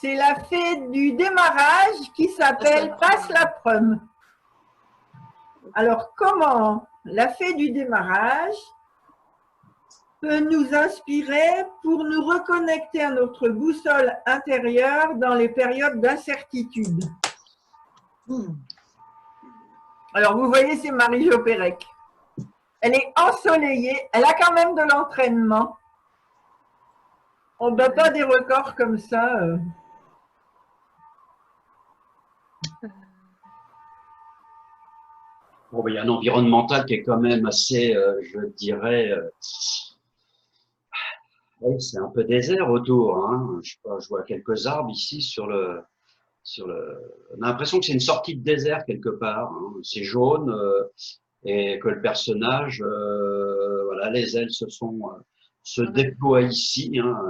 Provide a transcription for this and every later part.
C'est la fée du démarrage qui s'appelle Passe la Prum. Alors, comment la fée du démarrage peut nous inspirer pour nous reconnecter à notre boussole intérieure dans les périodes d'incertitude? Alors, vous voyez, c'est Marie-Jo Pérec. Elle est ensoleillée, elle a quand même de l'entraînement. On ne bat pas des records comme ça. Bon, il y a un environnemental qui est quand même assez, je dirais, oui, c'est un peu désert autour. Hein. Je sais pas, je vois quelques arbres ici sur le. On a l'impression que c'est une sortie de désert quelque part. Hein. C'est jaune et que le personnage, voilà, les ailes se déploient ici. Hein.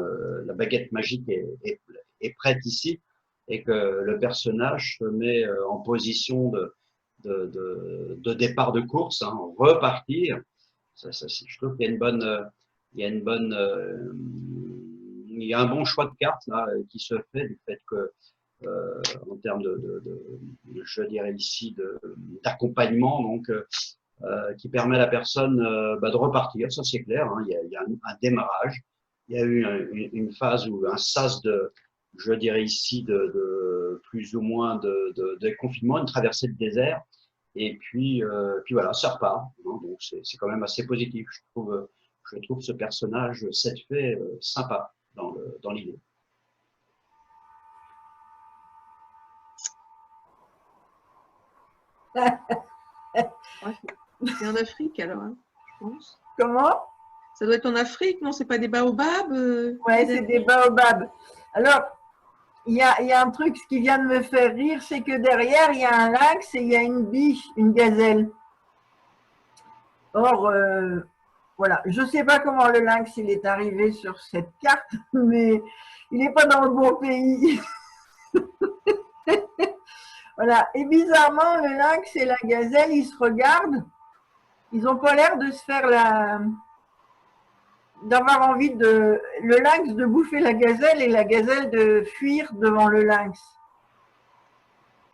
La baguette magique est prête ici et que le personnage se met en position de départ de course, hein, repartir. Je trouve qu'il y a une bonne, il y a une bonne, il y a un bon choix de cartes là qui se fait du fait que en termes je dirais ici d'accompagnement, donc qui permet à la personne de repartir, ça c'est clair. Hein, il y a un démarrage, il y a eu une phase où un sas je dirais ici plus ou moins de confinement, une traversée de désert, et puis voilà, ça repart. Hein, donc c'est quand même assez positif. Je trouve ce personnage, cette fée, sympa dans l'idée. C'est en Afrique alors, hein, je pense. Comment? Ça doit être en Afrique, non? C'est pas des baobabs? Ouais, c'est des baobabs. Alors, il y a un truc, ce qui vient de me faire rire, c'est que derrière, il y a un lynx et il y a une biche, une gazelle. Or, voilà, je ne sais pas comment le lynx il est arrivé sur cette carte, mais il n'est pas dans le bon pays. Voilà, et bizarrement, le lynx et la gazelle, ils se regardent. Ils n'ont pas l'air de se faire d'avoir envie le lynx de bouffer la gazelle et la gazelle de fuir devant le lynx.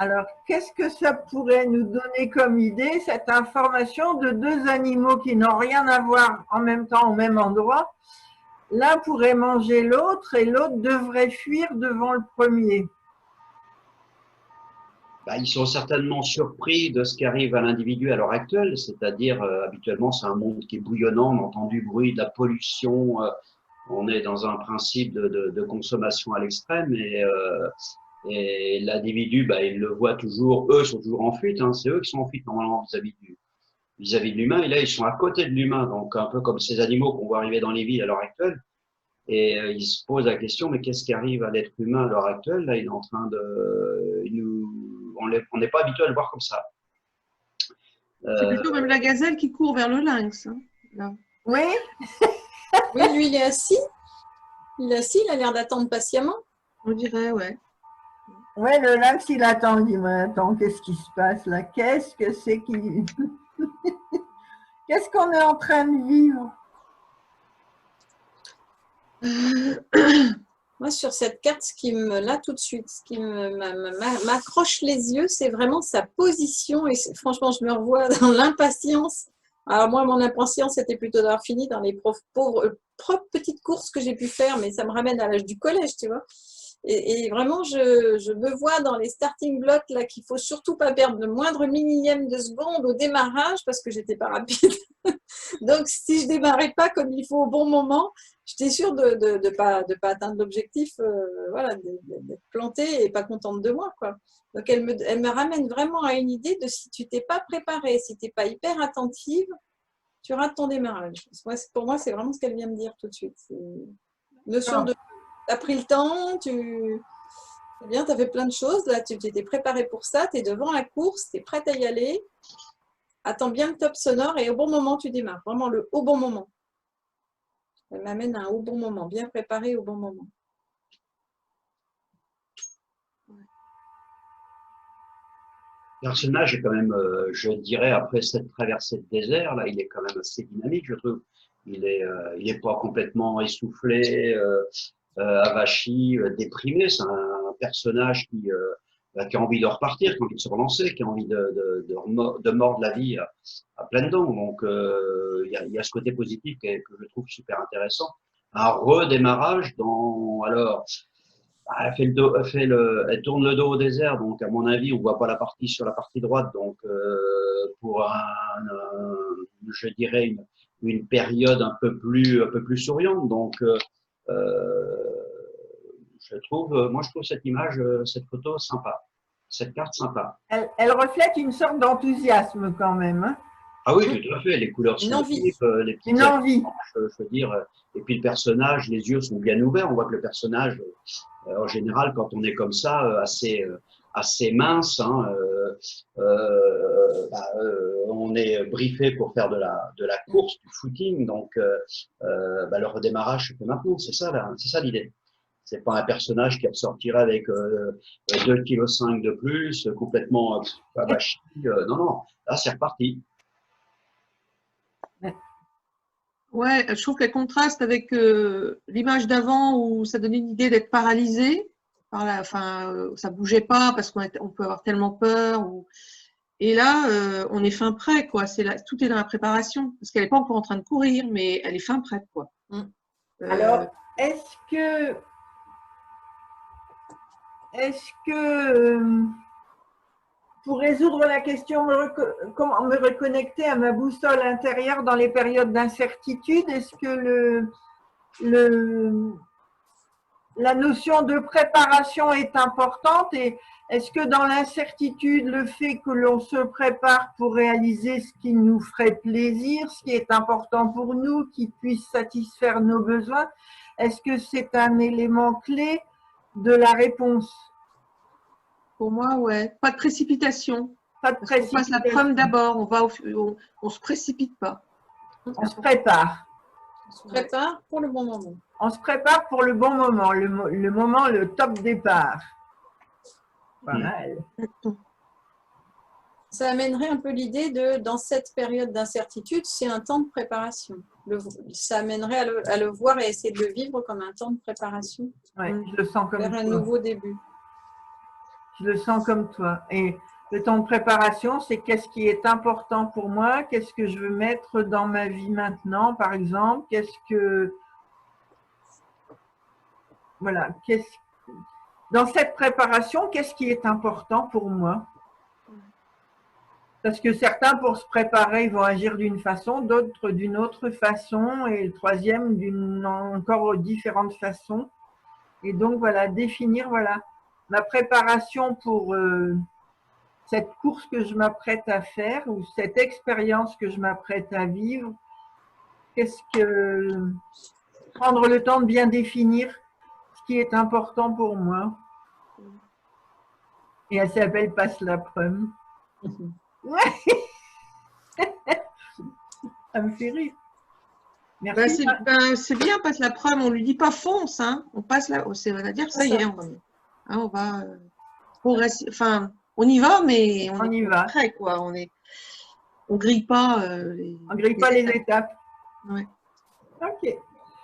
Alors, qu'est-ce que ça pourrait nous donner comme idée, cette information de deux animaux qui n'ont rien à voir en même temps au même endroit? L'un pourrait manger l'autre et l'autre devrait fuir devant le premier. Ils sont certainement surpris de ce qui arrive à l'individu à l'heure actuelle, c'est-à-dire habituellement c'est un monde qui est bouillonnant, on entend du bruit, de la pollution, on est dans un principe de consommation à l'extrême et l'individu, il le voit toujours, eux sont toujours en fuite, hein, c'est eux qui sont en fuite normalement vis-à-vis de l'humain, et là ils sont à côté de l'humain, donc un peu comme ces animaux qu'on voit arriver dans les villes à l'heure actuelle. Et ils se posent la question, mais qu'est-ce qui arrive à l'être humain à l'heure actuelle? Là, il est en train on n'est pas habitué à le voir comme ça. C'est plutôt même la gazelle qui court vers le lynx. Hein, là. Oui. Oui, lui, il est assis. Il est assis, il a l'air d'attendre patiemment. On dirait, ouais. Ouais, le lynx, il attend, il dit, mais attends, qu'est-ce qui se passe là? Qu'est-ce que c'est qui... Qu'est-ce qu'on est en train de vivre? Moi, sur cette carte, là tout de suite, ce qui m'accroche les yeux, c'est vraiment sa position. Et franchement, je me revois dans l'impatience. Alors moi, mon impatience, c'était plutôt d'avoir fini dans les propres petites courses que j'ai pu faire, mais ça me ramène à l'âge du collège, tu vois. Et vraiment, je me vois dans les starting blocks là qu'il faut surtout pas perdre le moindre millième de seconde au démarrage parce que j'étais pas rapide. Donc, si je démarrais pas comme il faut au bon moment, j'étais sûre de pas atteindre l'objectif, voilà, d'être plantée et pas contente de moi, quoi. Donc, elle me ramène vraiment à une idée de si tu t'es pas préparée, si tu n'es pas hyper attentive, tu rates ton démarrage. Pour moi, c'est vraiment ce qu'elle vient de dire tout de suite. C'est une notion de... Tu as pris le temps, c'est bien, tu as fait plein de choses, là, tu t'étais préparée pour ça, tu es devant la course, tu es prête à y aller. Attends bien le top sonore et au bon moment, tu démarres. Vraiment le au bon moment. Elle m'amène à un au bon moment, bien préparé au bon moment. Le personnage est quand même, je dirais, après cette traversée de désert, là, il est quand même assez dynamique, je trouve. Il est pas complètement essoufflé, avachi, déprimé. C'est un un personnage qui a envie de repartir, qui a envie de se relancer, qui a envie de mordre la vie à pleines dents. Donc, il y a ce côté positif que je trouve super intéressant. Un redémarrage alors, elle tourne le dos au désert, donc à mon avis, on voit pas sur la partie droite, donc pour je dirais une période un peu plus souriante. Donc, moi je trouve cette image, cette photo sympa, cette carte sympa. Elle reflète une sorte d'enthousiasme quand même. Hein. Ah oui, tout à fait, les couleurs sont vives, les petites une envie. Je veux dire, et puis le personnage, les yeux sont bien ouverts. On voit que le personnage, en général, quand on est comme ça, assez mince, hein, on est briefé pour faire de la course, du footing. Donc, le redémarrage se fait maintenant. C'est ça l'idée. C'est pas un personnage qui ressortira avec 2,5 kg de plus, complètement abachi. Non, là c'est reparti. Ouais, je trouve qu'elle contraste avec l'image d'avant où ça donnait une idée d'être paralysé. Ça bougeait pas parce qu'on peut avoir tellement peur. Et là, on est fin prêt, quoi. Tout est dans la préparation. Parce qu'elle n'est pas encore en train de courir, mais elle est fin prête, quoi. Alors, est-ce que pour résoudre la question, comment me reconnecter à ma boussole intérieure dans les périodes d'incertitude, est-ce que la notion de préparation est importante et est-ce que dans l'incertitude, le fait que l'on se prépare pour réaliser ce qui nous ferait plaisir, ce qui est important pour nous, qui puisse satisfaire nos besoins, est-ce que c'est un élément clé de la réponse? Pour moi, ouais. Pas de précipitation. Pas de précipitation. On passe la preuve d'abord. On se précipite pas. On se prépare. On se prépare pour le bon moment. On se prépare pour le bon moment, le top départ. Pas mal. Ça amènerait un peu l'idée dans cette période d'incertitude, c'est un temps de préparation. Ça amènerait à le voir et essayer de le vivre comme un temps de préparation. Oui, je le sens comme vers toi. un nouveau début. Je le sens comme toi. Et le temps de préparation, c'est qu'est-ce qui est important pour moi, qu'est-ce que je veux mettre dans ma vie maintenant, par exemple, voilà, dans cette préparation, qu'est-ce qui est important pour moi? Parce que certains, pour se préparer, vont agir d'une façon, d'autres d'une autre façon, et le troisième d'une encore différente façon. Et donc, voilà, définir, ma préparation pour cette course que je m'apprête à faire ou cette expérience que je m'apprête à vivre. Prendre le temps de bien définir ce qui est important pour moi. Et elle s'appelle Passe la preuve. Ça me fait rire. Merci. C'est bien, passe la preuve. On lui dit pas fonce, hein. On passe là. C'est-à-dire ça y est, on va progresser. Enfin, on y va, mais on y va. Prêt, quoi. On grille pas. On grille pas les étapes. Ouais. Ok.